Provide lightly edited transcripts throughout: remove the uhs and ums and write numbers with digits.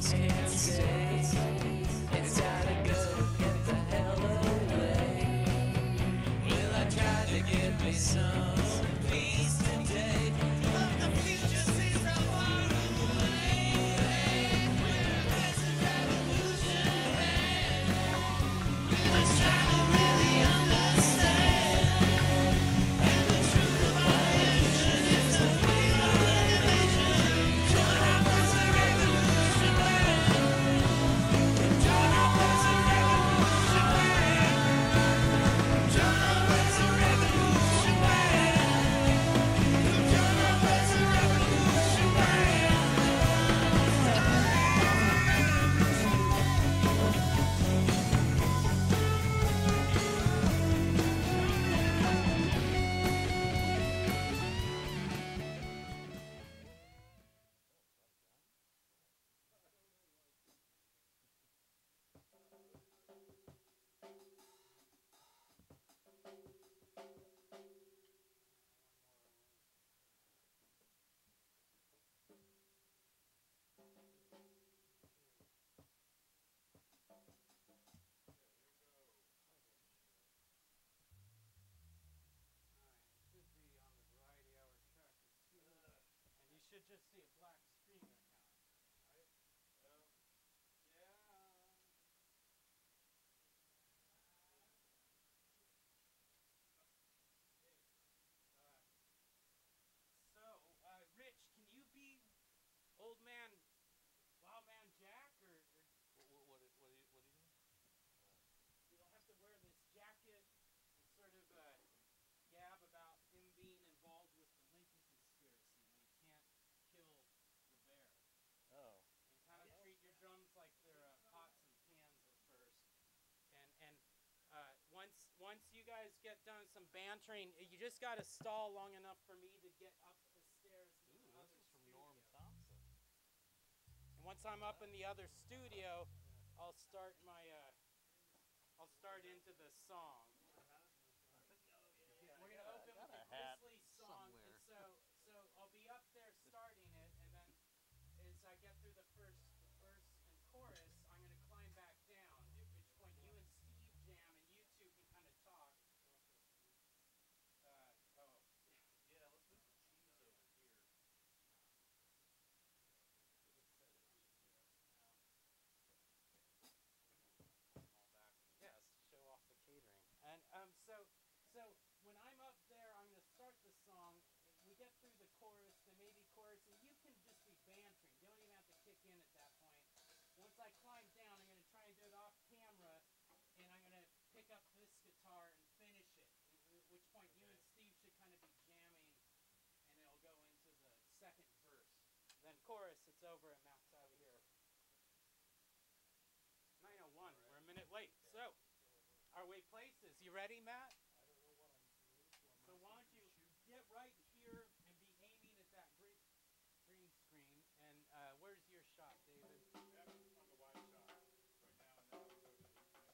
just can't stay. It's gotta go, get the hell away. Well, I tried to get me some peace today, but the future seems so far away. Well, there's a revolution, let's try to really understand. And the truth of our nation is a free organization. Join up as a revolution man. Join up as a revolution man. Join up as a revolution man. Join up as a revolution man. Should just see a black screen right now. Right? Yeah. Rich, can you be old man, wild man Jack, or What are you doing? you don't have to wear this jacket and sort of gab about him being involved with the Lincoln conspiracy when he can't kill the bear. Oh. And kind of treat your drums like they're pots and pans at first. And once you guys get done some bantering, you just got to stall long enough for me to get up the stairs to the other This is from studio. Norm Thompson. And once I'm up in the other studio, I'll start into the song. We're gonna open with the Grizzly song, and so I'll be up there starting it, and then as I get through the first verse and chorus, I'm gonna climb back down. At which point you and Steve jam, and you two can kind of talk. Yeah, let's move the cheese over here. Yes, show off the catering. And so when I'm up there, I'm gonna start the song. We get through the chorus, the maybe chorus, and you can just be bantering. You don't even have to kick in at that point. Once I climb down, I'm gonna try and do it off camera, and I'm gonna pick up this guitar and finish it. At which point you and Steve should kind of be jamming, and it'll go into the second verse. Then chorus, it's over, it maps out of here. 9:01. We're a minute late. So, our way places. You ready, Matt? So why don't you get right here and be aiming at that green screen. And where's your shot, David? On the wide shot right now, and then I'll go to the next shot.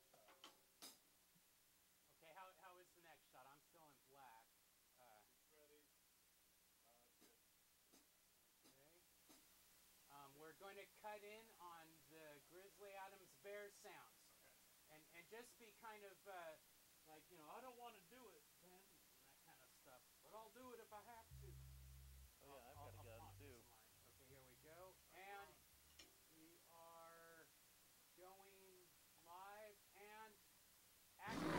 Okay, how is the next shot? I'm still in black. It's ready. Good. Okay. We're going to cut in on the Grizzly Adams Bear sounds. Okay. And just be kind of like, I don't want to do it, Ben, and that kind of stuff. But I'll do it if I have to. Oh yeah, I've got a gun too. Okay, here we go. And we are going live and action.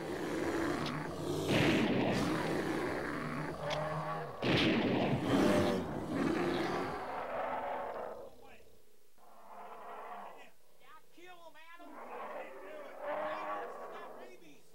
Yeah, kill him, Adam. Got rabies.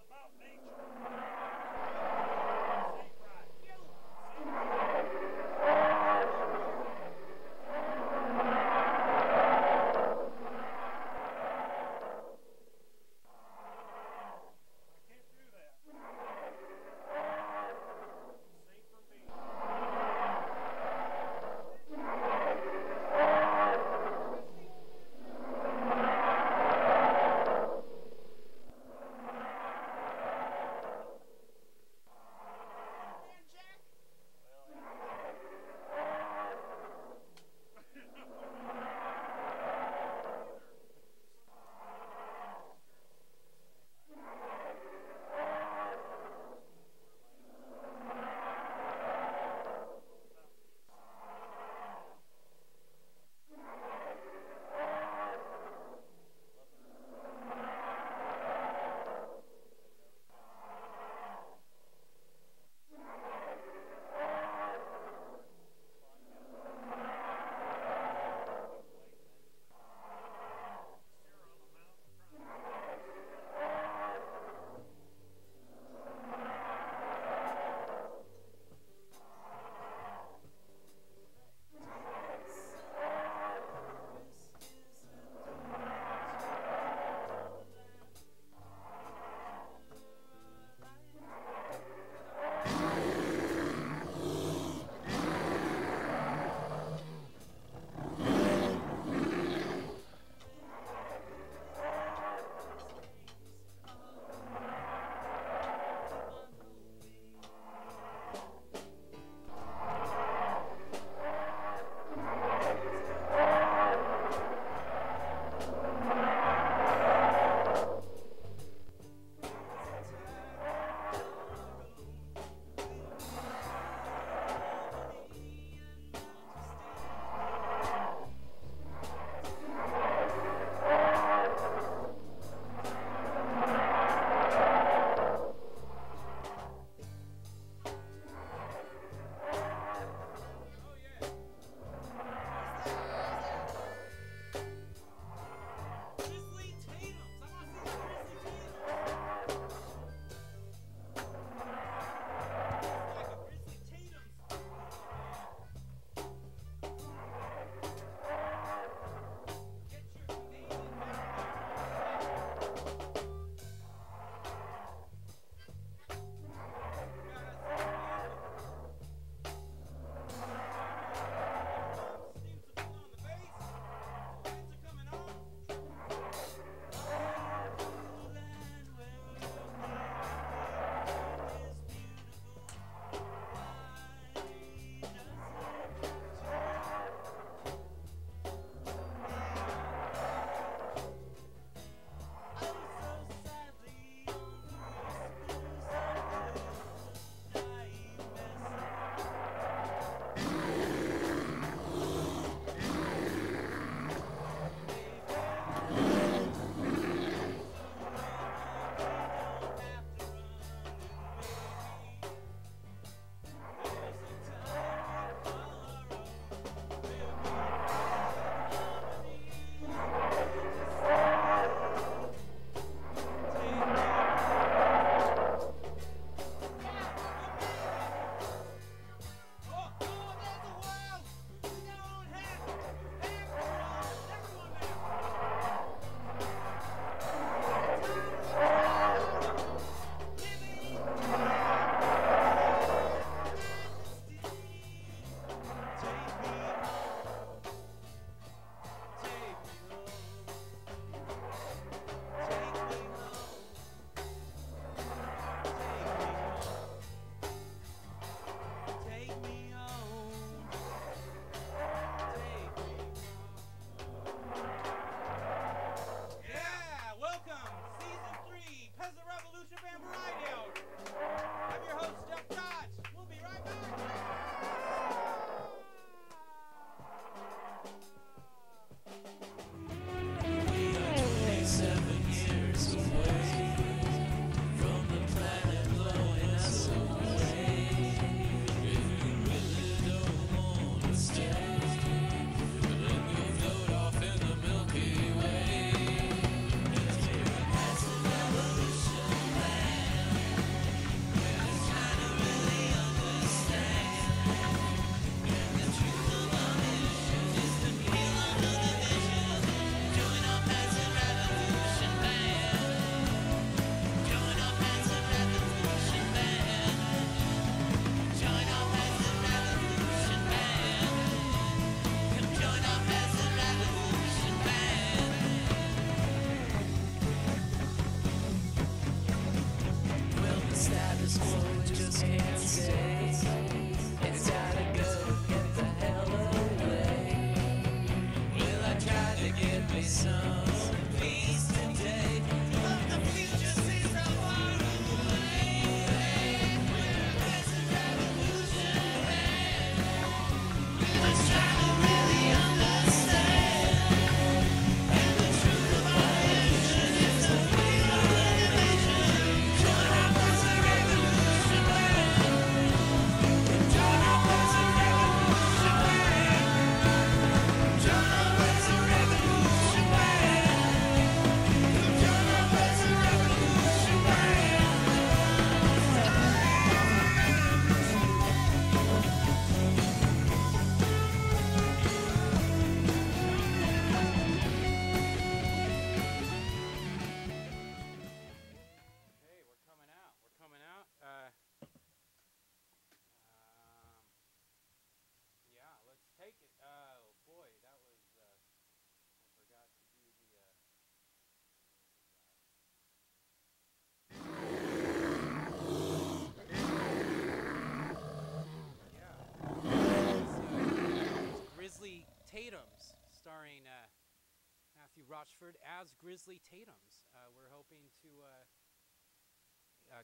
Matthew Rochford as Grizzly Tatum's. We're hoping to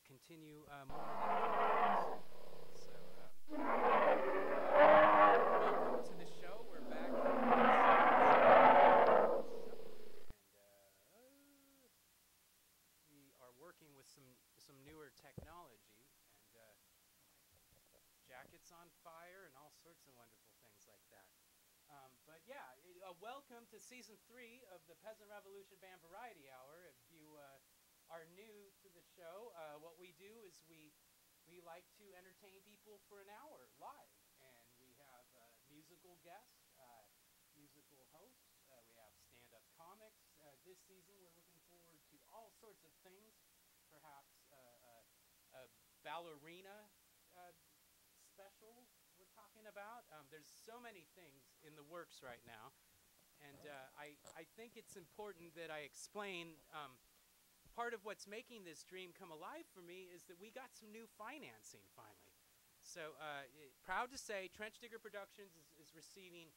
continue more of that. So, welcome to the show. We're back. We are working with some newer technology, and my jacket's on fire and all sorts of wonderful things like that. But yeah, welcome to season 3 of the Peasant Revolution Band Variety Hour. If you are new to the show, what we do is we like to entertain people for an hour live, and we have musical guests, musical hosts. We have stand-up comics. This season, we're looking forward to all sorts of things. Perhaps a ballerina special we're talking about. There's so many things in the works right now, and I think it's important that I explain part of what's making this dream come alive for me is that we got some new financing finally. So proud to say Trench Digger Productions is receiving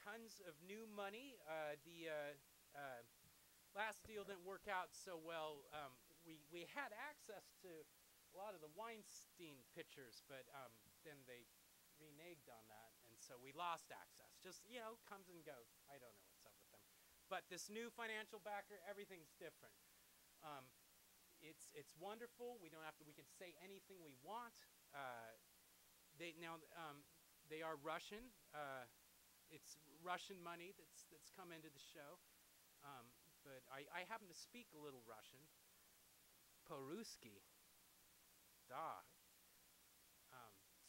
tons of new money. The last deal didn't work out so well. We had access to a lot of the Weinstein pictures, but then they reneged on that, and so we lost access. Just, comes and goes. I don't know what's up with them. But this new financial backer, everything's different. It's wonderful. We can say anything we want. They are Russian. It's Russian money that's come into the show. But I happen to speak a little Russian. Po-Ruski. Da.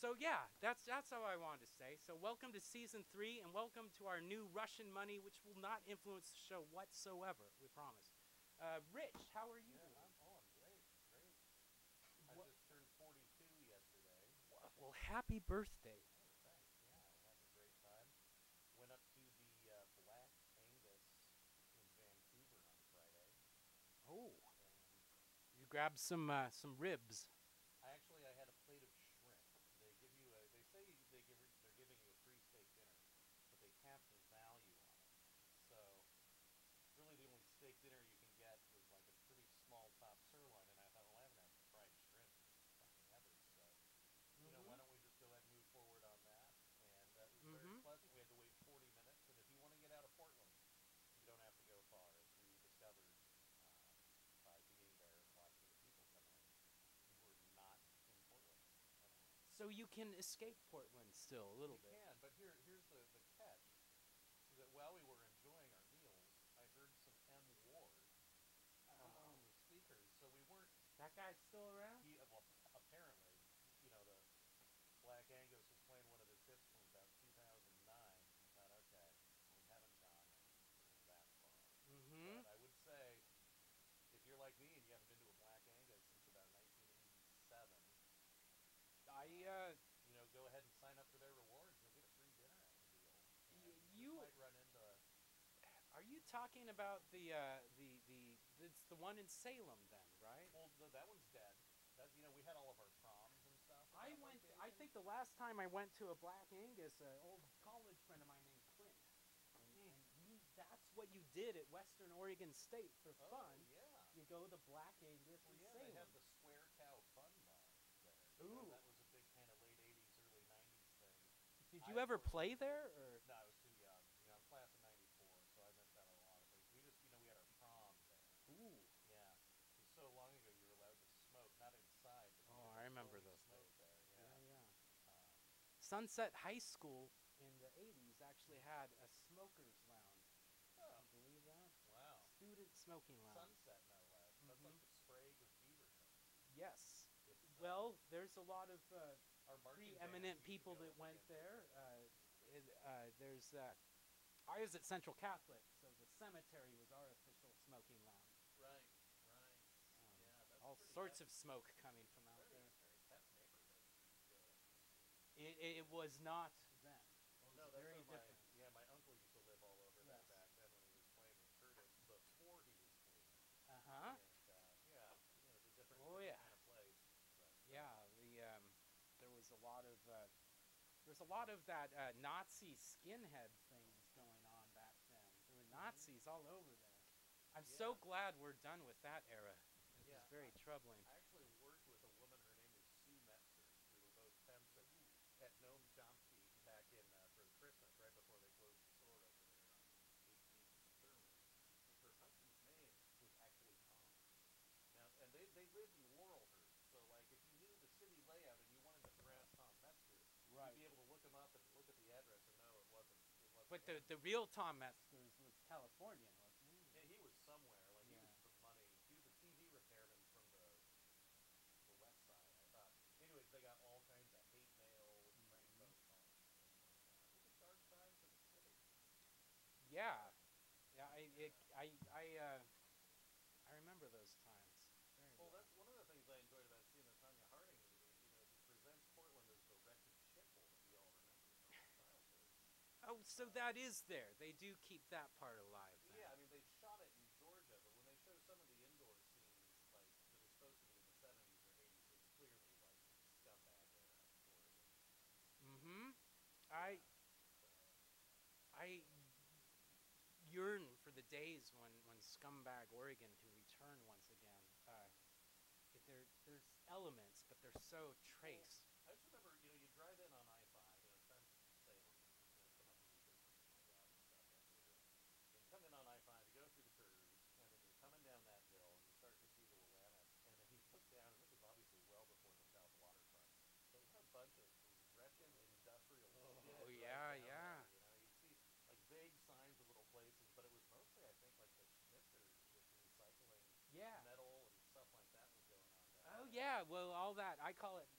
So yeah, that's how I wanted to say. So welcome to season 3, and welcome to our new Russian money, which will not influence the show whatsoever. We promise. Rich, how are you doing? I'm great. I just turned 42 yesterday. Well, happy birthday. Oh, thanks. Yeah, I had a great time. Went up to the Black Angus in Vancouver on Friday. Oh, And you grabbed some ribs. I had a plate of shrimp. They give you they say they're giving you a free steak dinner, but they cap the value on it. So really the only steak dinner you can get was like a pretty small top sirloin, and I thought, well, I haven't had fried shrimp in fucking ever, so why don't we just go ahead and move forward on that? And that was very pleasant. We had to wait 40 minutes, and if you want to get out of Portland, you don't have to go far, as we discovered by being there and watching the people come in. We're not in Portland at all. So you can escape Portland still a little bit. You can, but here's the catch, is that while we were enjoying our meals, I heard some M. Ward on the speakers, so we weren't... That guy's still around? Well, apparently, the Black Angus was playing one of his hits from about 2009. I thought, okay, we haven't gone that far. But I would say, if you're like me and you haven't been to a Black Angus since about 1987, go ahead and sign up for their rewards. You'll get a free dinner out of the deal. You might run into... Are you talking about it's the one in Salem then, right? Well, that one's dead. We had all of our proms and stuff. I think the last time I went to a Black Angus, an old college friend of mine named Clint, and that's what you did at Western Oregon State for fun. Yeah. You go to Black Angus in Salem. They have the Square Cow Fun Bar there. Ooh. That was a big kind of late 80s, early 90s thing. Did you ever play there? Or? No, I was too young. I'm class of 94, so I missed out on a lot of things. We just, we had our prom there. Ooh. Yeah. It was so long ago you were allowed to smoke, not inside, but you I remember those smoke days. there. Yeah. Sunset High School in the 80s actually had a smoker's lounge. Oh. Can you believe that? Wow. Student smoking lounge. Sunset, no less. That's like the Sprague of Beaverton. Yes. Well, there's a lot of preeminent bands people used to that go went into there. I was at Central Catholic, so the cemetery was our official smoking lounge. Right. Yeah, that's All pretty sorts hep. of smoke coming from out there. Very hep neighborhood. It was not then. Well, no, Very that's different. my uncle used to live all over there back then when he was playing with Curtis before he was clean. Uh-huh. And it was a different, yeah. kind of place. But, Yeah, there was a lot of that Nazi skinhead things going on back then during Nazis all over there. I'm Yeah. so glad we're done with that era. It Yeah, was very troubling. I actually worked with a woman. Her name was Sue Metzer. We were both temps at Noam Chomsky back in for Christmas, right before they closed the store over there on 18th and Sherman. And her husband's name was actually Tom. Now, and they lived in Laurelhurst, so like if you knew the city layout and you wanted to harass Tom Metzger, you'd be able to look him up and look at the address and know it wasn't. But him. the real Tom Metzger's was Californian, wasn't he? Yeah, he was somewhere. Like he was from money. He was a TV repairman from the west side. I thought. Anyways, they got all kinds of hate mail and prank phone calls and things like that. It was a dark time for the city. Yeah, yeah. I remember those times very Well, well. that's one of the things I enjoyed about seeing the Tanya Harding movie. Is it presents Portland as the wretched shithole that we all remember from our childhoods. Oh, so that is there. They do keep that part alive. Then. Yeah, I mean they shot it in Georgia, but when they show some of the indoor scenes, like that are supposed to be in the 70s or 80s, it's clearly like scumbag era Oregon. Mm-hmm. Yeah. So. I yearn for the days when scumbag Oregon can return once again. There's elements, but they're so trace. Well, I just remember, you drive in on I-5, since Salem, come up and visit my dad and stuff after the war. And you come in on I-5, you go through the curves, and then you're coming down that hill, and you start to see the Willamette, and then you look down, and this is obviously well before the South Waterfront. But what a bunch of wretched industrial shit Oh right yeah, down yeah. there. You'd see like vague signs of little places, but it was mostly, I think, like the schnitzers just recycling Yeah. metal and stuff like that was going on down Oh there. yeah. Well, all that I call it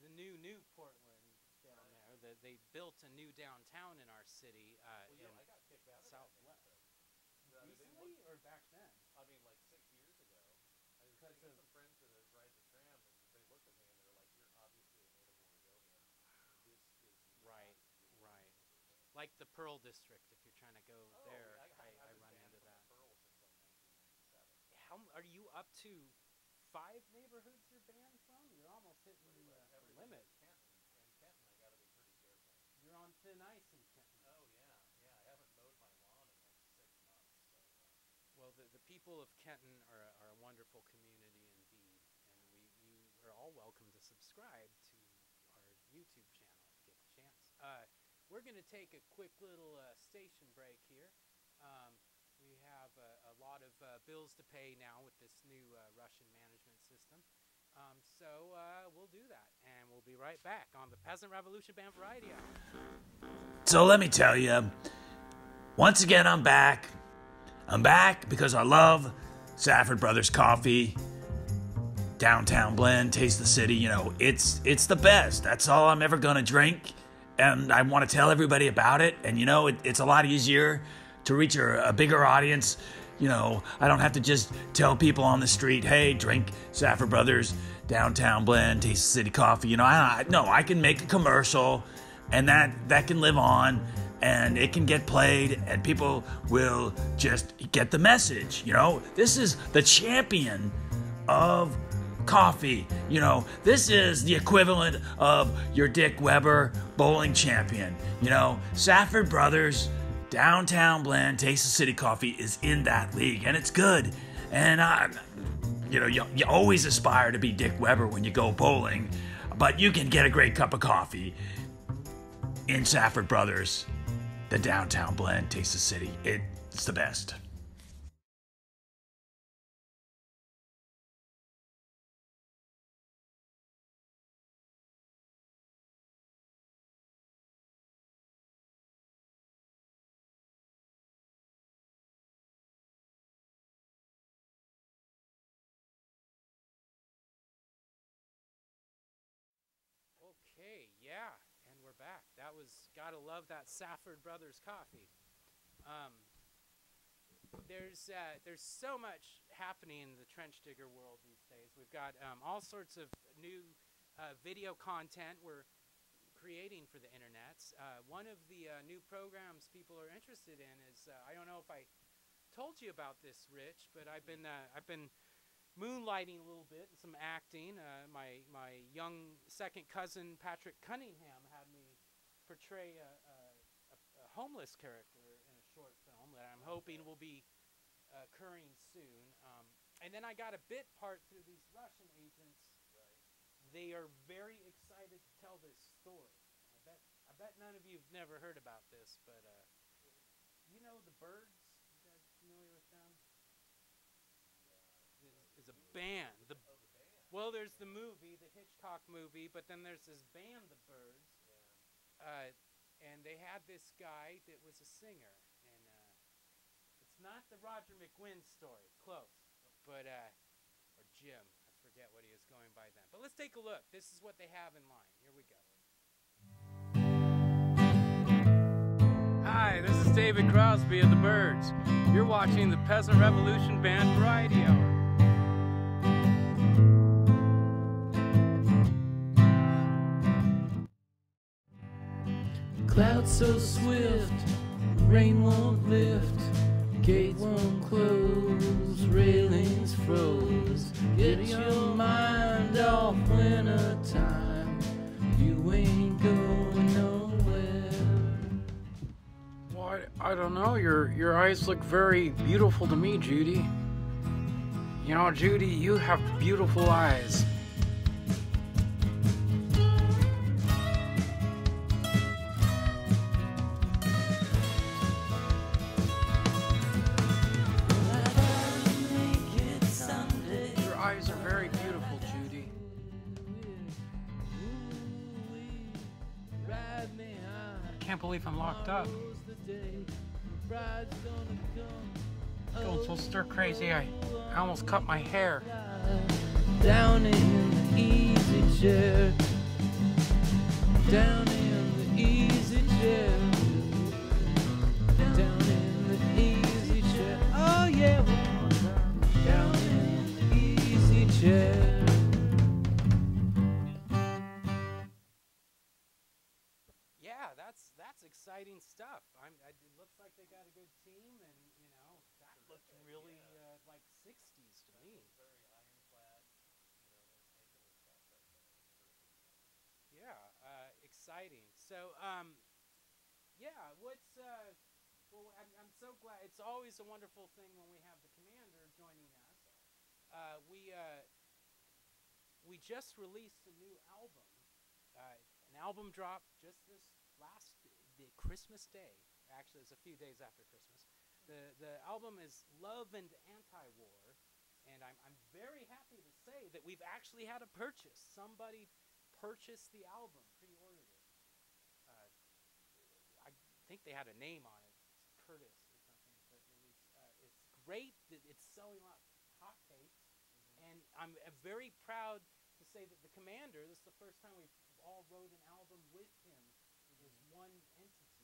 the new Portland down Right. there. They built a new downtown in our city. Well, in I got kicked out of Southwest. that neighborhood. I mean, Recently or back then? I mean, like 6 years ago, I was taking some friends to ride the tram, and they looked at me and they're like, "You're obviously a native Oregonian. This is not Right, your right. neighborhood." Like the Pearl District. If you're trying to go Oh, there, I I was run banned into from that. the Pearl since like 1997. How are you up to 5 neighborhoods you're banned from? You're almost hitting Pretty the much everything limit. but Kenton, and Kenton, I got to be pretty careful. You're on thin ice in Kenton. Oh yeah. I haven't mowed my lawn in like 6 months. So. Well, the people of Kenton are a wonderful community indeed, and you are all welcome to subscribe to our YouTube channel if you get the chance. We're going to take a quick little station break here. We have a lot of bills to pay now with this new Russian management system. So we'll do that, and we'll be right back on the Peasant Revolution Band Variety Hour. So let me tell you, once again, I'm back. I'm back because I love Safford Brothers coffee. Downtown blend, taste the city. It's the best. That's all I'm ever gonna drink, and I want to tell everybody about it. And it's a lot easier to reach a bigger audience. I don't have to just tell people on the street, hey, drink Safford Brothers Downtown Blend, Taste the City coffee. I can make a commercial, and that can live on, and it can get played, and people will just get the message. This is the champion of coffee. This is the equivalent of your Dick Weber bowling champion. Safford Brothers Downtown Blend Taste the City coffee is in that league, and it's good. And you always aspire to be Dick Weber when you go bowling, but you can get a great cup of coffee in Safford Brothers, the Downtown Blend Taste the City. It's the best. Okay, yeah, and we're back. That was, gotta love that Safford Brothers coffee. There's so much happening in the trench digger world these days. We've got all sorts of new video content we're creating for the internet. One of the new programs people are interested in is I don't know if I told you about this, Rich, but I've been moonlighting a little bit and some acting. My young second cousin Patrick Cunningham had me portray a homeless character in a short film that I'm hoping will be occurring soon. And then I got a bit part through these Russian agents. They are very excited to tell this story. I bet none of you've never heard about this, but you know the Birds? You guys familiar with them? Is a band. Well, there's the movie, the Hitchcock movie, but then there's this band, the Birds. And they had this guy that was a singer, and it's not the Roger McGuinn story, close, but or Jim, I forget what he was going by then. But let's take a look. This is what they have in line. Here we go. Hi, this is David Crosby of the Birds. You're watching the Peasant Revolution Band Variety Hour. Clouds so swift, rain won't lift, gates won't close, railings froze. Get your mind off winter time, you ain't going nowhere. Well, I don't know. Your eyes look very beautiful to me, Judy. You know, Judy, you have beautiful eyes. Eyes are very beautiful, Judy. I can't believe I'm locked up. Going so stir crazy, I almost cut my hair. Down in the easy chair, down in the easy chair, down in the easy chair. Oh yeah, down in the easy chair. Yeah, that's exciting stuff. It looks like they got a good team, and you know that looked really like 60s to me. Very ironclad, Yeah, exciting. So, yeah, what's well, I'm so glad. It's always a wonderful thing when we have the commander joining us. We just released a new album. An album dropped just this the Christmas Day. Actually, it's a few days after Christmas. The album is Love and Anti-War, and I'm very happy to say that we've actually had a purchase. Somebody purchased the album, pre-ordered it. I think they had a name on it, Curtis or something, but it's great that it's selling a lot of hotcakes, and I'm very proud to say that the commander, this is the first time we've all wrote an album with him as one entity,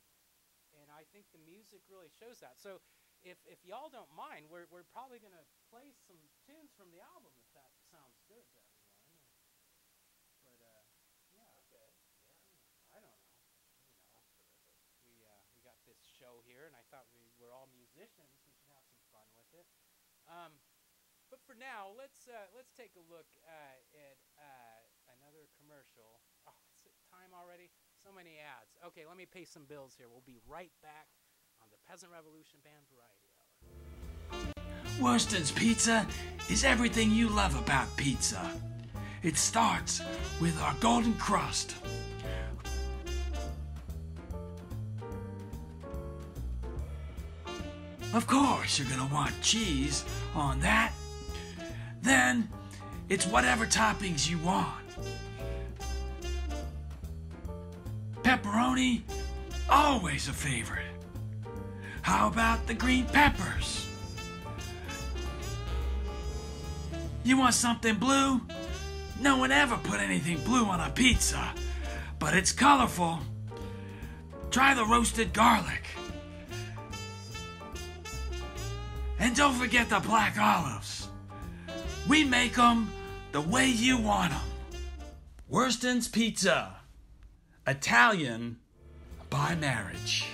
and I think the music really shows that. So if y'all don't mind, we're probably going to play some tunes from the album, if that sounds good to everyone. But yeah. Okay. I don't know. We got this show here, and I thought we were all musicians. We should have some fun with it. But for now, let's take a look at another commercial. Oh, is it time already? So many ads. Okay, let me pay some bills here. We'll be right back on the Peasant Revolution Band Variety Hour. Worston's Pizza is everything you love about pizza. It starts with our golden crust. Of course, you're gonna want cheese on that. Then, it's whatever toppings you want. Pepperoni, always a favorite. How about the green peppers? You want something blue? No one ever put anything blue on a pizza, but it's colorful. Try the roasted garlic. And don't forget the black olives. We make them the way you want them. Worston's Pizza. Italian by marriage.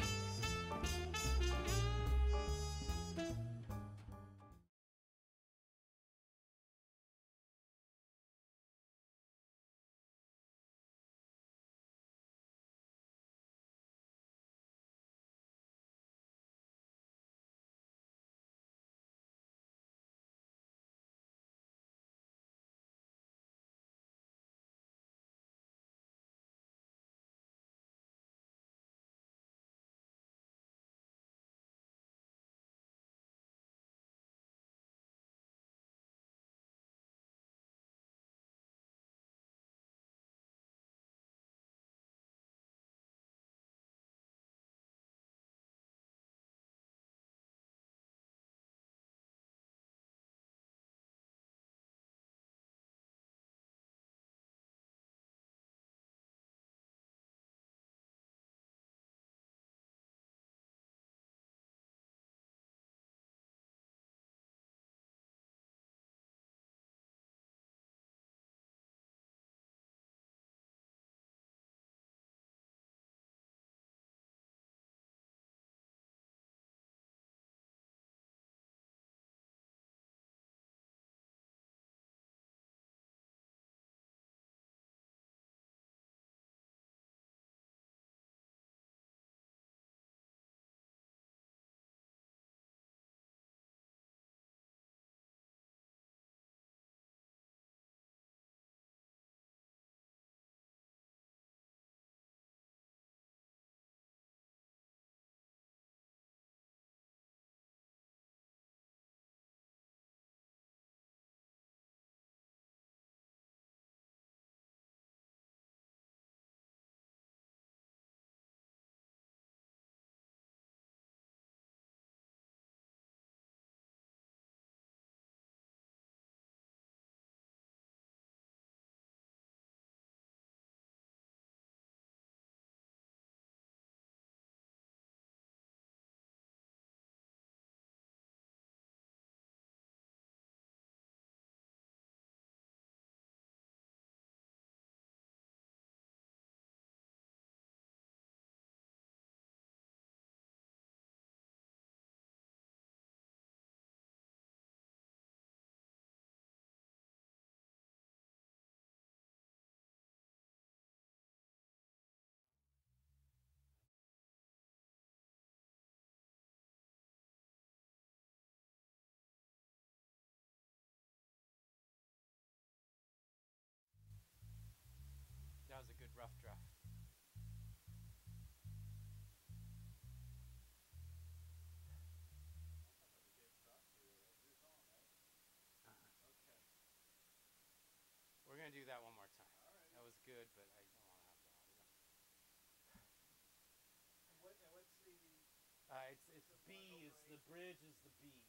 B is the bridge is the B. B.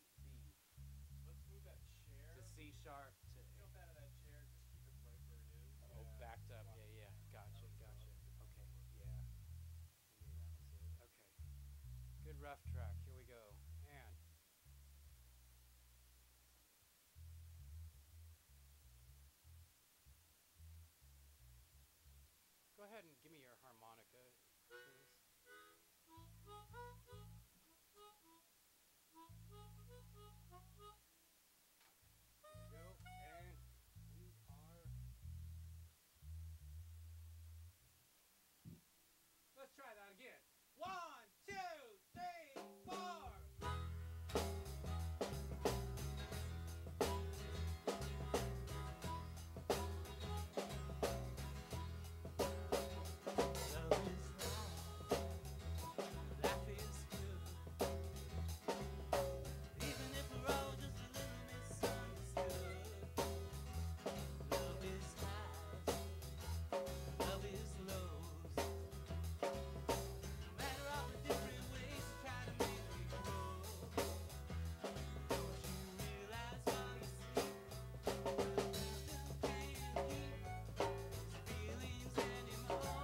Let's move that chair. To C sharp to Jump out of that chair. Just keep it right where it is. oh backed up. Lock Yeah, it yeah. down. Gotcha, That was gotcha. solid. Okay, yeah. I knew that was it. Okay. Good rough track. Here we go. And go ahead and give me your harmonica, please. There we go. And we are. Let's try that again. 1, 2, 3, 4. Love is right, life is good. Even if we're all just a little misunderstood. Love is highs, love is lows. No matter all the different ways to try to make me grow. Don't you realize all you see? Still can't keep feelings anymore.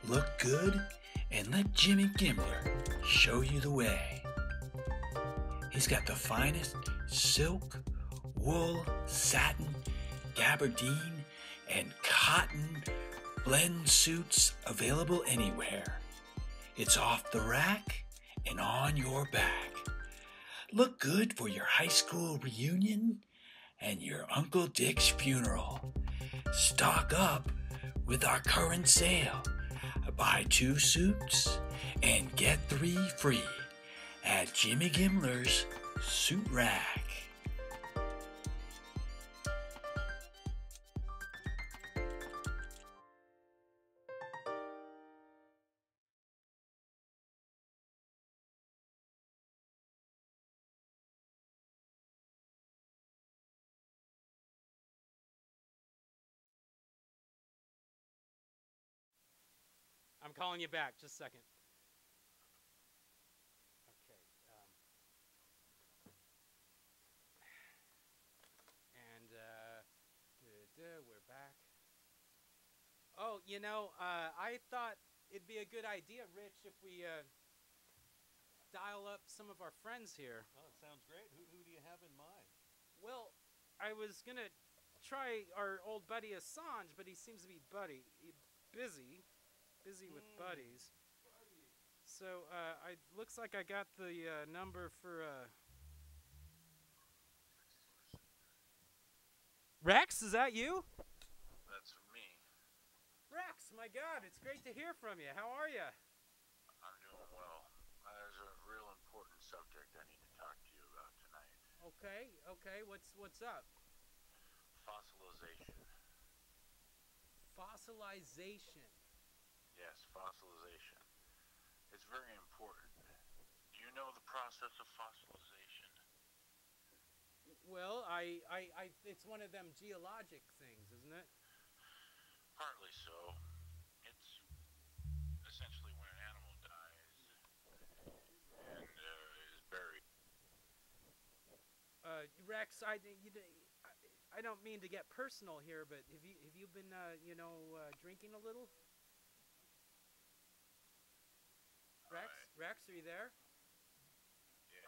Look good and let Jimmy Gimmler show you the way. He's got the finest silk, wool, satin, gabardine, and cotton blend suits available anywhere. It's off the rack and on your back. Look good for your high school reunion and your Uncle Dick's funeral. Stock up with our current sale. Buy 2 suits and get 3 free at Jimmy Gimmler's Suit Rack. I'm calling you back. Just a second. Okay. And we're back. Oh, I thought it'd be a good idea, Rich, if we dial up some of our friends here. Oh, it sounds great. Who do you have in mind? Well, I was gonna try our old buddy Assange, but he seems to be busy with buddies. So looks like I got the number for Rex. Is that you? That's for me. Rex, my God, it's great to hear from you. How are you? I'm doing well. There's a real important subject I need to talk to you about tonight. Okay. What's up? Fossilization. Fossilization. Yes, fossilization. It's very important. Do you know the process of fossilization? Well, it's one of them geologic things, isn't it? Partly so. It's essentially when an animal dies and is buried. Rex, I don't mean to get personal here, but have you been drinking a little? Rex, are you there? Yeah.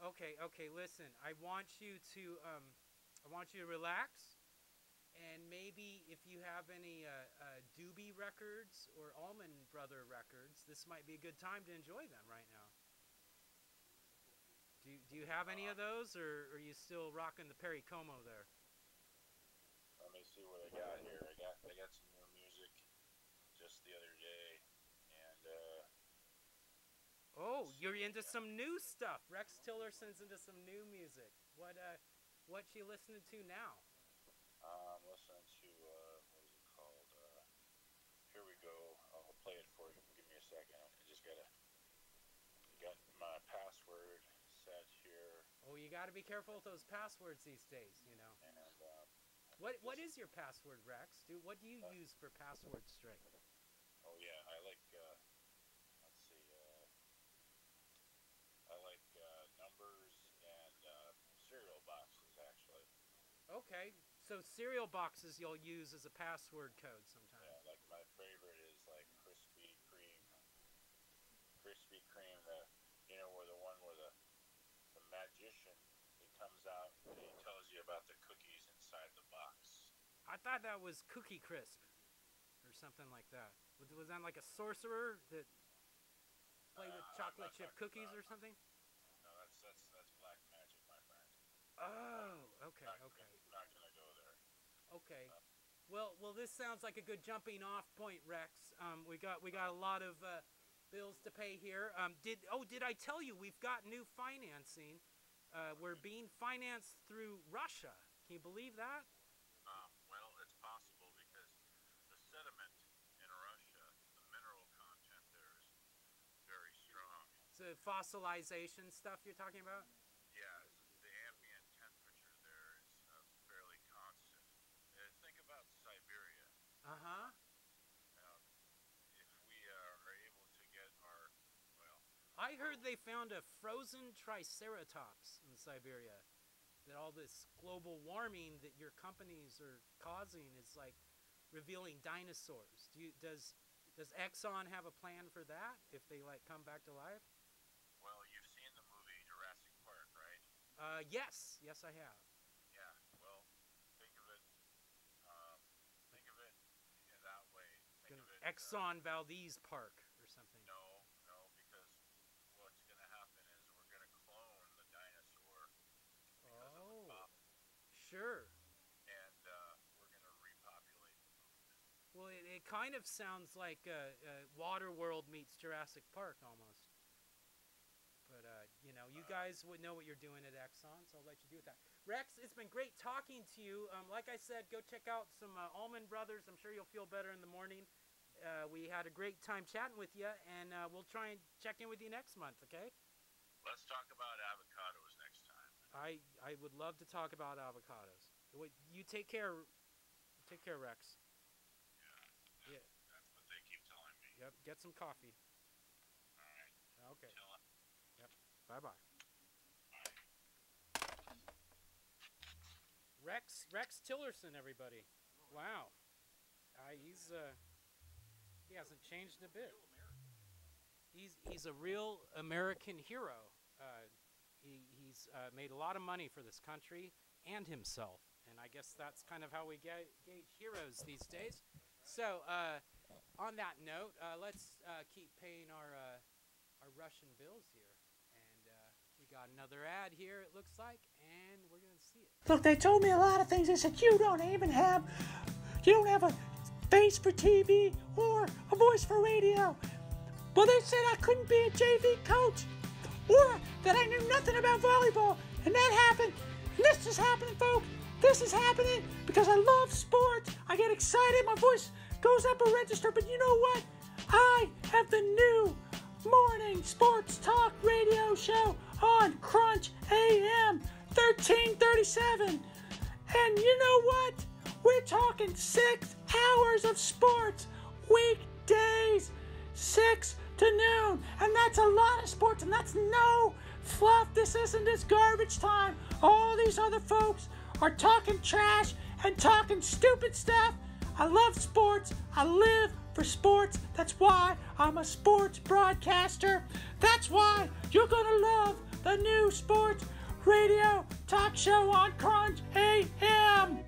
Okay. Listen, I want you to relax, and maybe if you have any Doobie records or Allman Brother records, this might be a good time to enjoy them right now. Do you have any of those, or are you still rocking the Perry Como there? Let me see what I got here. I got some new music just the other day, and oh, you're into some new stuff. Rex Tillerson's into some new music. What's she listening to now? I'm listening to what is it called? Here we go. I'll play it for you. Give me a second. I just got my password set here. Oh, you got to be careful with those passwords these days, you know. And What is your password, Rex? What do you use for password string? oh yeah, I like let's see, I like numbers and cereal boxes actually. Okay, so cereal boxes you'll use as a password code sometimes. Yeah, like my favorite is like Krispy Kreme. Krispy Kreme, where the one where the magician, he comes out and he tells you about the cookies inside the box. I thought that was Cookie Crisp or something like that. Was that like a sorcerer that played with chocolate chip cookies or something? No, that's black magic, my friend. Oh, okay. Not gonna go there. Okay. Well, this sounds like a good jumping off point, Rex. We got a lot of bills to pay here. Did I tell you we've got new financing? We're being financed through Russia. Can you believe that? Well, it's possible because the sediment in Russia, the mineral content there is very strong. The fossilization stuff you're talking about? Yeah, the ambient temperature there is fairly constant. Think about Siberia. Uh-huh. If we are able to get our, I heard they found a frozen triceratops in Siberia. That all this global warming that your companies are causing is like revealing dinosaurs. Does Exxon have a plan for that if they come back to life? well, you've seen the movie Jurassic Park, right? Yes, I have. Yeah. Well, think of it in that way. Think of it. Exxon Valdez Park or something. No, because what's going to happen is we're going to clone the dinosaur because of the pop, Sure. and we're going to repopulate the moon. Well, it kind of sounds like Waterworld meets Jurassic Park almost. But, you guys would know what you're doing at Exxon, so I'll let you do with that. Rex, it's been great talking to you. Like I said, go check out some Allman Brothers. I'm sure you'll feel better in the morning. We had a great time chatting with you, and we'll try and check in with you next month, okay? Let's talk about avocados next time. I would love to talk about avocados. You take care. Take care, Rex. Yeah. That's what they keep telling me. Yep. Get some coffee. All right. Okay. Till Yep. Bye-bye. Rex Tillerson, everybody. Wow. He hasn't changed a bit. He's a real American hero. He's made a lot of money for this country and himself, and I guess that's kind of how we gauge heroes these days. So, on that note, let's keep paying our Russian bills here, and we got another ad here. It looks like, and we're gonna see it. Look, they told me a lot of things. They said you don't have face for TV or a voice for radio. Well, they said I couldn't be a JV coach or that I knew nothing about volleyball. And that happened. And this is happening, folks. This is happening because I love sports. I get excited. My voice goes up a register. But you know what? I have the new morning sports talk radio show on Crunch AM 1337. And you know what? We're talking 6 hours of sports weekdays, 6 to noon. And that's a lot of sports, and that's no fluff. This isn't this garbage time. All these other folks are talking trash and talking stupid stuff. I love sports. I live for sports. That's why I'm a sports broadcaster. That's why you're going to love the new sports radio talk show on Crunch AM.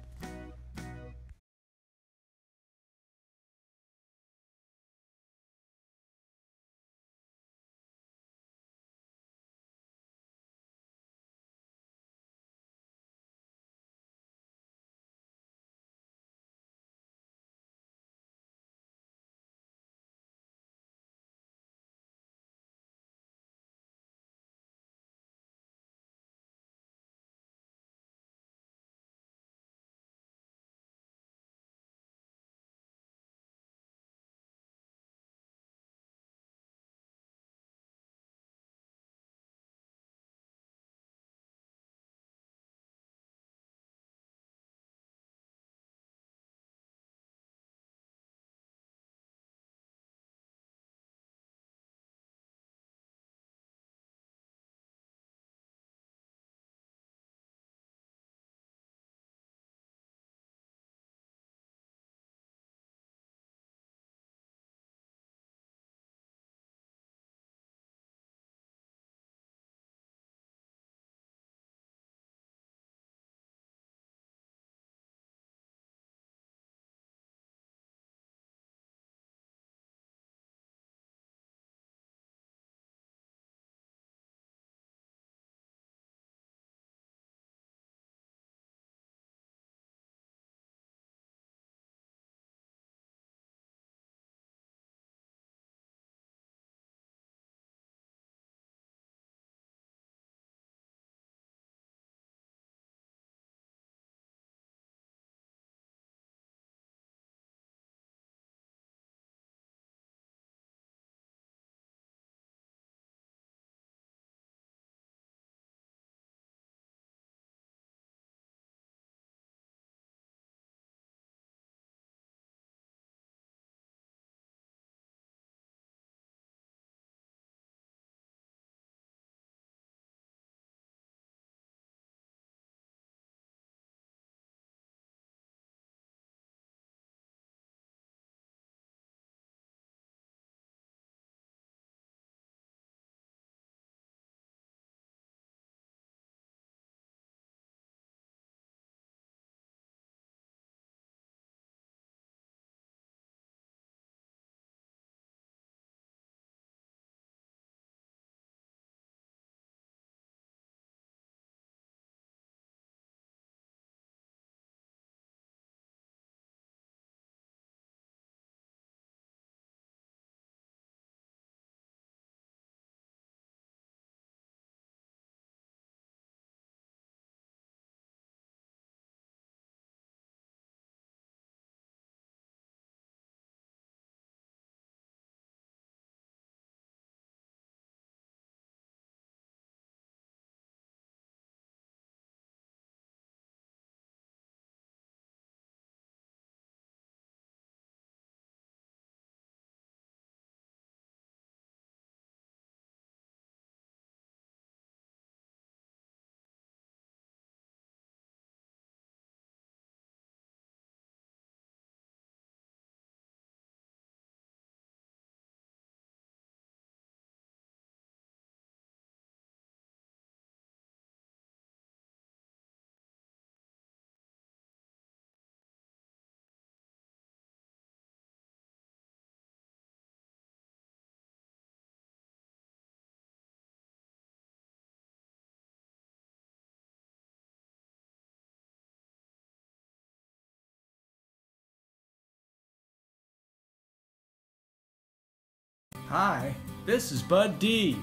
Hi, this is Bud D.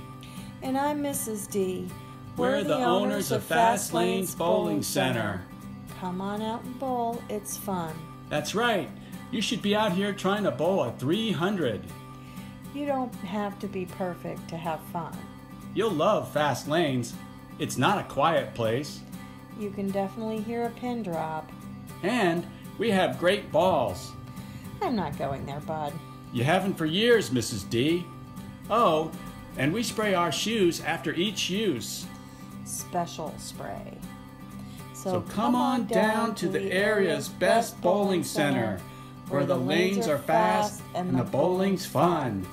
And I'm Mrs. D. We're the owners of Fast Lanes Bowling Center. Come on out and bowl, it's fun. That's right. You should be out here trying to bowl a 300. You don't have to be perfect to have fun. You'll love Fast Lanes. It's not a quiet place. You can definitely hear a pin drop. And we have great balls. I'm not going there, Bud. You haven't for years, Mrs. D. Oh, and we spray our shoes after each use. Special spray. So come on down to the area's best bowling center, where the lanes are fast and the bowling's fun.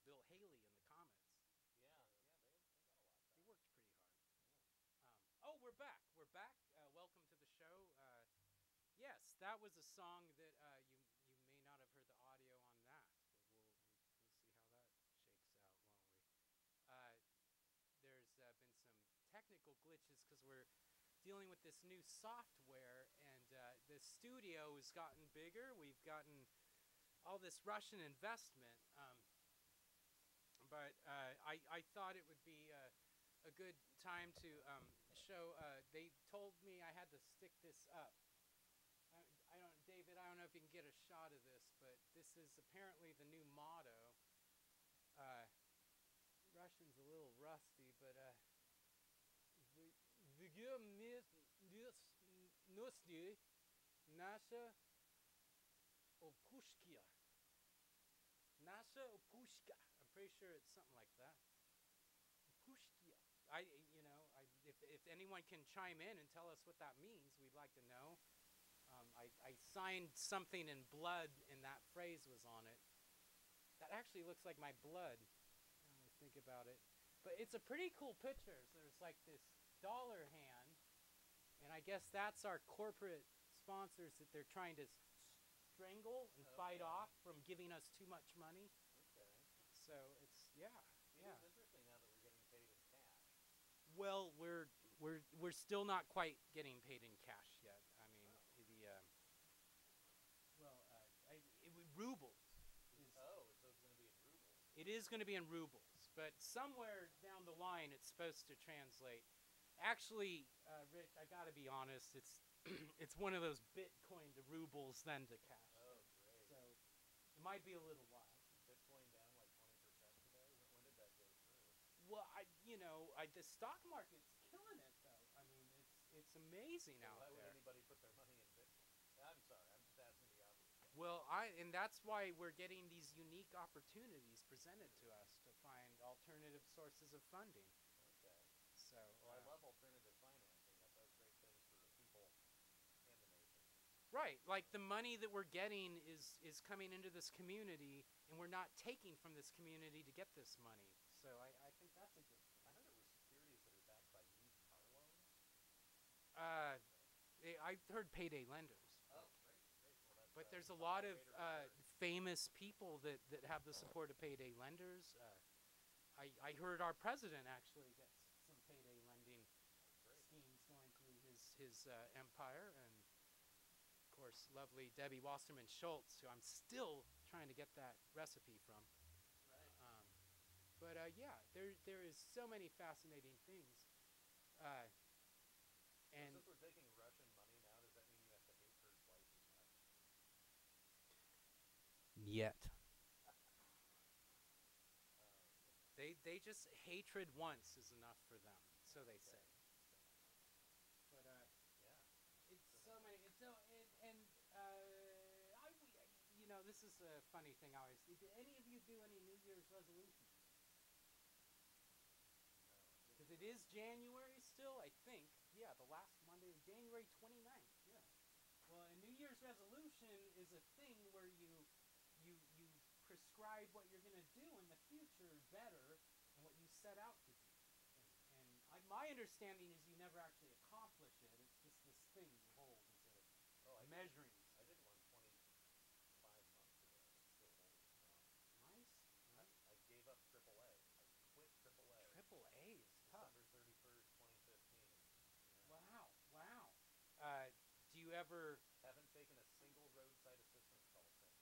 Bill Haley in the Comets. He worked pretty hard. Oh, we're back. We're back. Welcome to the show. Yes, that was a song that you may not have heard the audio on that, but we'll see how that shakes out, won't we? There's been some technical glitches because we're dealing with this new software, and the studio has gotten bigger. We've gotten all this Russian investment. But I thought it would be a good time to show. They told me I had to stick this up. I don't, David. I don't know if you can get a shot of this, but this is apparently the new motto. Russian's a little rusty, but Nasha Opushkia. Nasha Opushka. I'm pretty sure it's something like that. Opushkia. If anyone can chime in and tell us what that means, we'd like to know. I signed something in blood, and that phrase was on it. That actually looks like my blood. Now I think about it, but it's a pretty cool picture. So there's like this dollar hand, and I guess that's our corporate sponsors that they're trying to strangle and fight off from giving us too much money. Okay. So it's It is interesting now that we're getting paid in cash. Well, we're still not quite getting paid in cash yet. I mean, rubles. So it's going to be in rubles. It is going to be in rubles, but somewhere down the line it's supposed to translate. Actually, Rich, I got to be honest. It's it's one of those Bitcoin to rubles then to cash. Oh, great. So it might be a little while. Bitcoin down like 20% today. When did that go through? Well, the stock market's killing it though. I mean, it's amazing out Why there. would anybody put their money in Bitcoin? I'm sorry. I'm just asking the obvious question. Well, and that's why we're getting these unique opportunities presented to us to find alternative sources of funding. Okay. So, Well, I love alternative financing. That does great things for the people and the nation. right, like the money that we're getting is coming into this community, and we're not taking from this community to get this money. So I think that's a good thing. I heard it was securities that are backed by used car loans. I've heard payday lenders. Oh, great. Well, that's, But there's a lot of famous people that have the support of payday lenders. I heard our president actually gets some payday lending schemes going through his empire, and of course, lovely Debbie Wasserman Schultz, who I'm still trying to get that recipe from. But yeah, there is so many fascinating things. Uh, So and since we're taking Russian money now, does that mean you have to hate her twice as much? yet Okay. they just hatred once is enough for them, so they say. But Yeah. it's so many. It's so and you know, this is a funny thing. Always, did any of you do any New Year's resolutions? No. Because it is January still, I think. Yeah, the last Monday of January 29th. Yeah. Well, a New Year's resolution is a thing where you prescribe what you're going to do in the future better and what you set out to do. And my understanding is you never actually accomplish it. It's just this thing you hold as a measuring stick. I did one 25 months ago. It's still holding strong. Nice. I gave up AAA. I quit AAA. Triple A is tough. December 31st, 2015. Yeah. Wow. Do you ever Haven't taken a single roadside assistance call since.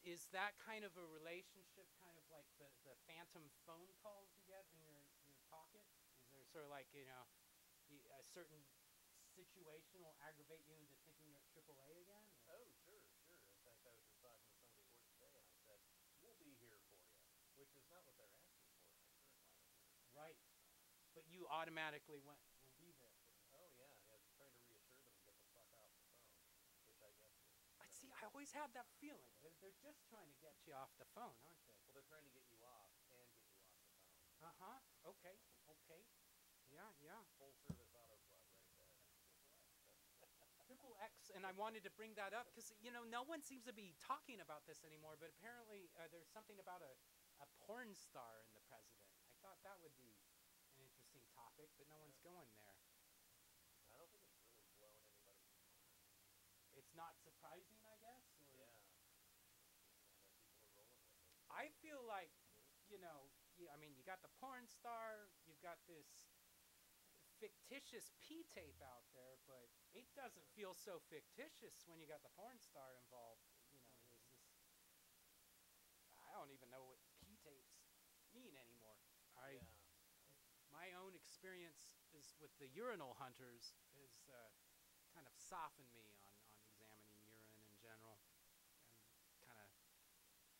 is that kind of a relationship, kind of like the phantom phone calls you get in your pocket? Is there sort of like, you know, a certain situation will aggravate you into thinking you're at AAA again? Or? Oh, sure. In fact, I was just talking to somebody at work today, and I said, "We'll be here for you," which is not what they're asking for in my current line of work. Right. But you automatically will be there for them. Oh yeah. Trying to reassure them and get the fuck off the phone, which I guess is. See, I always had that feeling. They're just trying to get you off the phone, aren't they? Well, they're trying to get you off and get you off the phone. Okay. Yeah. Full service auto club right there. Triple X, and I wanted to bring that up because, you know, no one seems to be talking about this anymore, but apparently there's something about a porn star in the president. I thought that would be an interesting topic, but no one's going there. I don't think it's really blown anybody's mind. It's not surprising, I guess? Or Yeah. It's just kind of people are rolling with it. I feel like, you know, I mean, you got the porn star, you've got this fictitious P-tape out there, but it doesn't feel so fictitious when you got the porn star involved. You know, there's this, I don't even know what P-tapes mean anymore. My own experience is with the urinal hunters is kind of softened me on examining urine in general, and kind of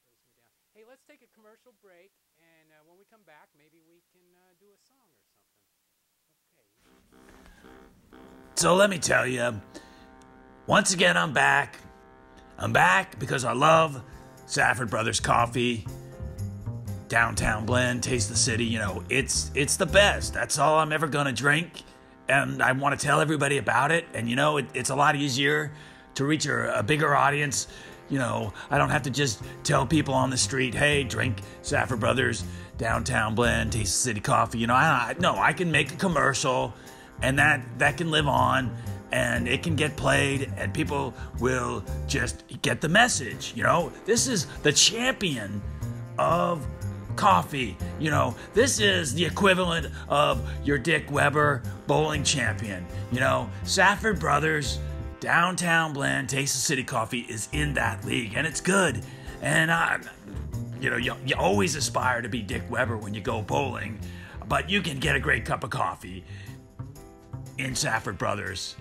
slows me down. Hey, let's take a commercial break, and when we come back, maybe we can do a song or something. So let me tell you, once again, I'm back. I'm back because I love Safford Brothers coffee. Downtown blend, taste the city. You know, it's the best. That's all I'm ever gonna drink, and I want to tell everybody about it. And you know, it's a lot easier to reach a bigger audience. You know, I don't have to just tell people on the street, "Hey, drink Safford Brothers Downtown blend, taste the city coffee." You know, I can make a commercial, and that can live on, and it can get played, and people will just get the message. You know, this is the champion of coffee. You know, this is the equivalent of your Dick Weber bowling champion. You know, Safford Brothers Downtown blend, taste the city coffee is in that league, and it's good. And you know, you always aspire to be Dick Weber when you go bowling, but you can get a great cup of coffee in Safford Brothers,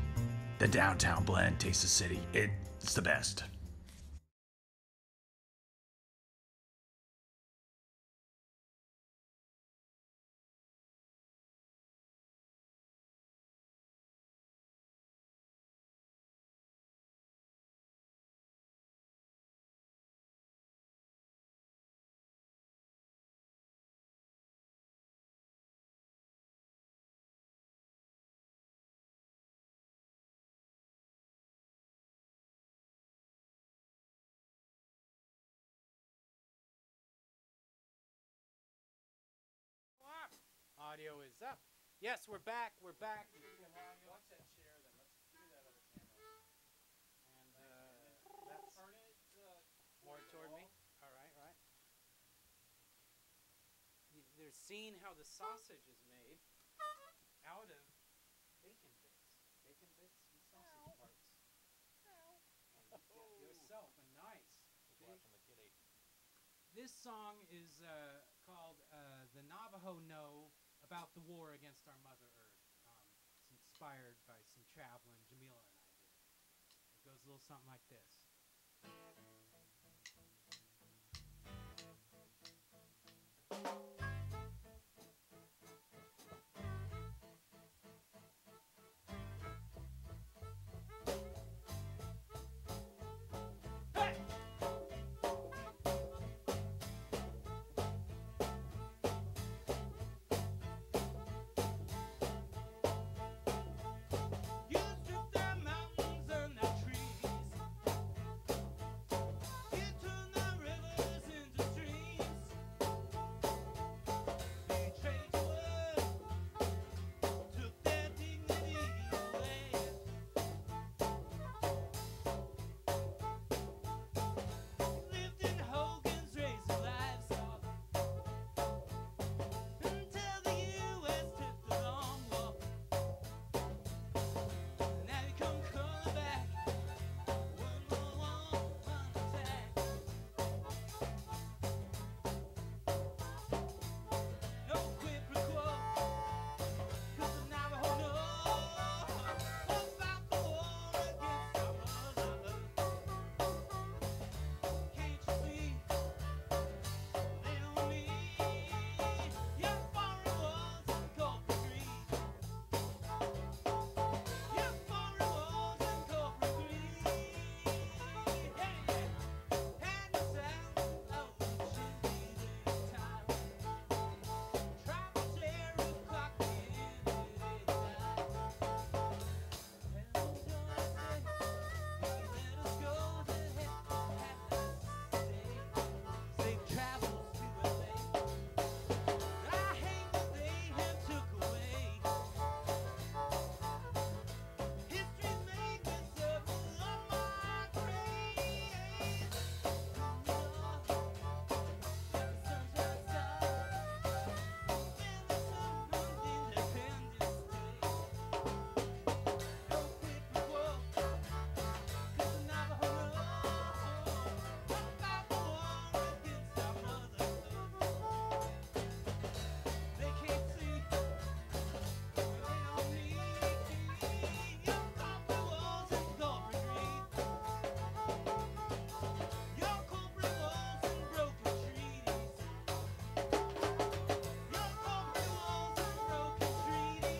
the Downtown blend, taste the city. It's the best. Audio is up. Yes, we're back. Watch that chair then. Let's do that other camera. And that's turn it more toward me. All right. They're seeing how the sausage is made out of bacon bits and sausage parts. And you get yourself a nice. Just watching the kitty. This song is called The Navajo Know About the War Against Our Mother Earth. It's inspired by some traveling Jamila and I did. It goes a little something like this. You strip the mountains and the trees. You turn the rivers into streams. You trade your word, took their dignity away. Lived in Hogan's, raised livestock until the U.S. took the long walk. Now you come crawling back. One more one attack. No quid pro quo, 'cause the Navajo know about the war against our mother. Can't you see? They don't need your foreign walls and corporate greed. Your foreign walls and corporate greed. Hey, and the sound of shitty time. Tribal terror clock the end of the day. And don't say, let us go to heaven and stay. Safe travels to LA. I hate that they have took away. History's made me circle on my grave. North, let the sunshine start. Then the sun on Independence Day. No quid pro quo, 'cause the Navajo know about the war against our mother earth. They can't see, they don't need your corporate walls and corporate greed. Your corporate walls and broken treaties. Your corporate walls and broken treaties.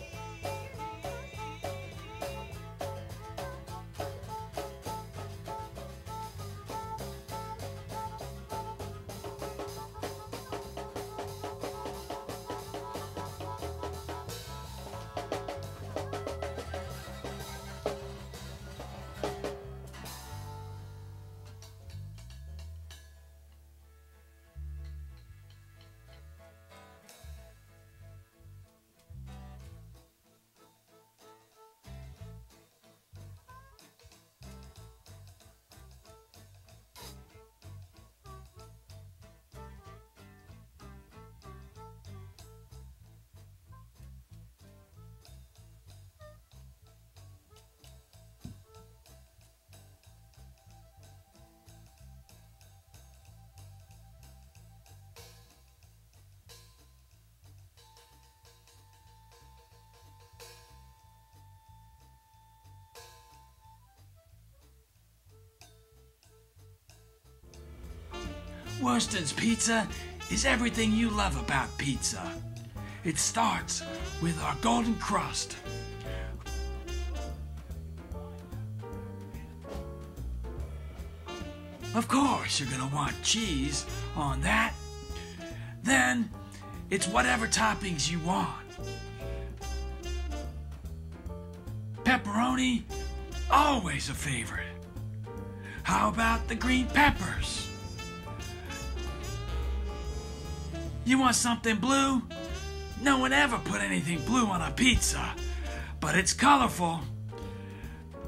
Worston's Pizza is everything you love about pizza. It starts with our golden crust. Of course, you're gonna want cheese on that. Then, it's whatever toppings you want. Pepperoni, always a favorite. How about the green peppers? You want something blue? No one ever put anything blue on a pizza, but it's colorful.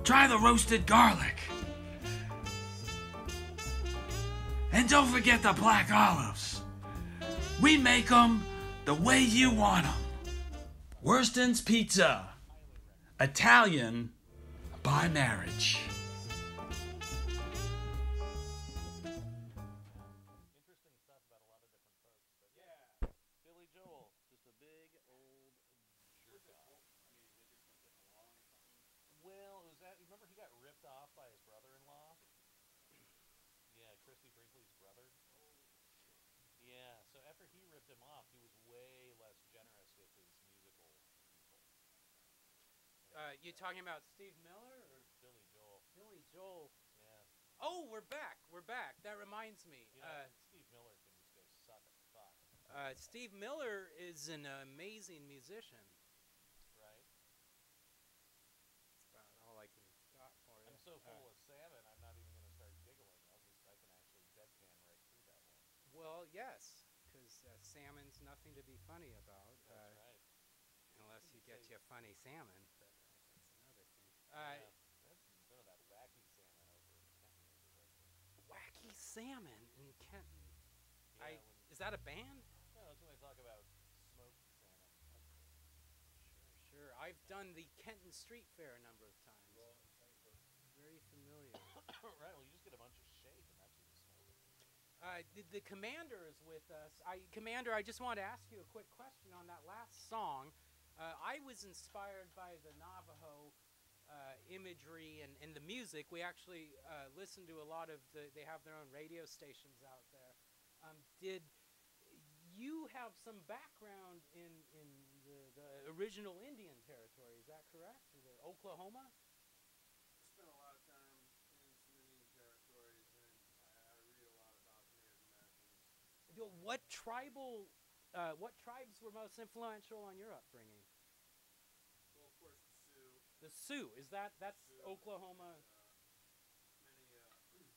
Try the roasted garlic. And don't forget the black olives. We make them the way you want them. Worston's Pizza. Italian by marriage. Interesting stuff about a lot of different folks. But yeah. ripped him off. He was way less generous with his musical people. You talking about Steve Miller or Billy Joel. Billy Joel? Yeah. Oh, we're back. We're back. That reminds me. You know, Steve Miller can just go suck a fuck. Steve Miller is an amazing musician. Right? That's about all I can got for you. I'm so full of salmon, I'm not even going to start giggling. I can actually deadpan right through that one. Well, yes, because salmon's nothing to be funny about. That's right. Unless you get you a funny salmon, but that's another thing. Yeah. That's none of that wacky salmon over in Kenton would be right there. Wacky Salmon in Kenton. Yeah, Is that a band? no, that's when they talk about smoked salmon. Sure. I've done the Kenton Street Fair a number of times. Very familiar. Right, well, you just get a bunch of shake, and that's what you smoke. The commander is with us. Commander, I just want to ask you a quick question on that last song. I was inspired by the Navajo imagery and the music. We actually listened to a lot of they have their own radio stations out there. Did you have some background in the original Indian territory? Is that correct? The Oklahoma? I spent a lot of time in some Indian territories, and I read a lot about Native Americans. What tribes were most influential on your upbringing? Well, of course, the Sioux. The Sioux. That's Sioux, Oklahoma? Many of the families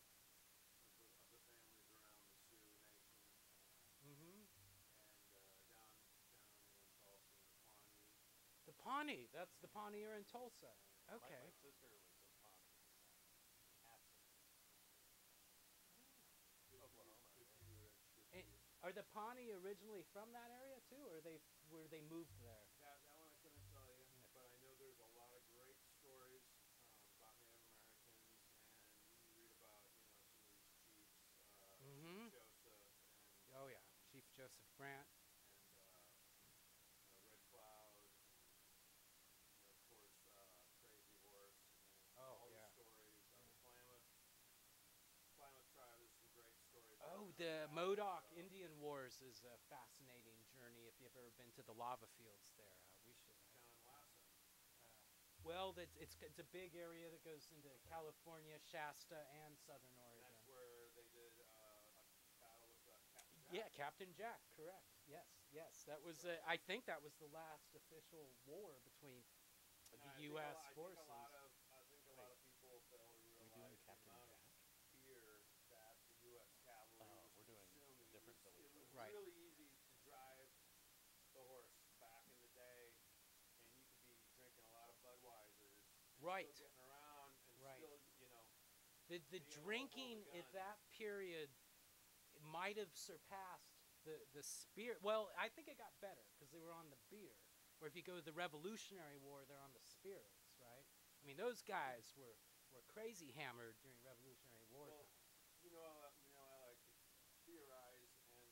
around the Sioux Nation, Mm-hmm. and down in Tulsa and the Pawnee. The Pawnee. That's the Pawnee are in Tulsa. Okay. My sister was of Pawnee descent. Half sister. Oklahoma. Good Yeah. for you, Rich. Good for And you. are the Pawnee originally from that area too, or were they moved there? That one I couldn't tell you, but I know there's a lot of great stories about Native Americans, and you read about some of these chiefs, Mhm. Joseph and Oh yeah, Chief Joseph Grant. Red Cloud, and of course Crazy Horse, and Oh, all yeah. the stories. The Klamath tribe, there's some great stories. Oh, about the that. Modoc Indian Wars is a fascinating journey. If you've ever been to the lava fields there, we should. Down in Lassen. Well, it's a big area that goes into California, Shasta, and Southern And Oregon. that's where they did a battle with Captain Jack. Yeah, Captain Jack. Correct. Yes. That was. I think that was the last official war between And the I think U.S. I forces. think a lot of people fail to realize the Captain amount of Jack? fear that the U.S. cavalry was we're doing consuming. different It village was Right. really easy to drive the horse back in the day, and you could be drinking a lot of Budweisers, and Right. still getting around, and Right. still, The you gotta drinking hold the at gun. that period might have surpassed the spirit. Well, I think it got better because they were on the beer. Or if you go to the Revolutionary War, they're on the spirits, right? I mean, those guys were crazy hammered during Revolutionary War Well, time. I like to theorize, and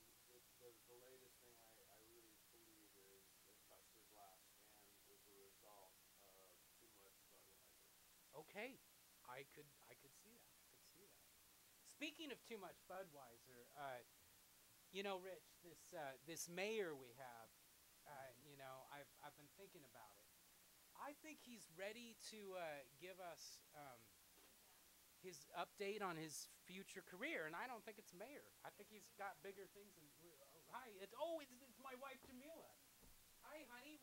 the latest thing I really believe is that Custer's last stand was a result of too much Budweiser. Okay, I could see that. Speaking of too much Budweiser, Rich, this mayor we have, I've been thinking about it. I think he's ready to give us his update on his future career, and I don't think it's mayor. I think he's got bigger things. Hi, it's my wife Jamila. Hi, honey.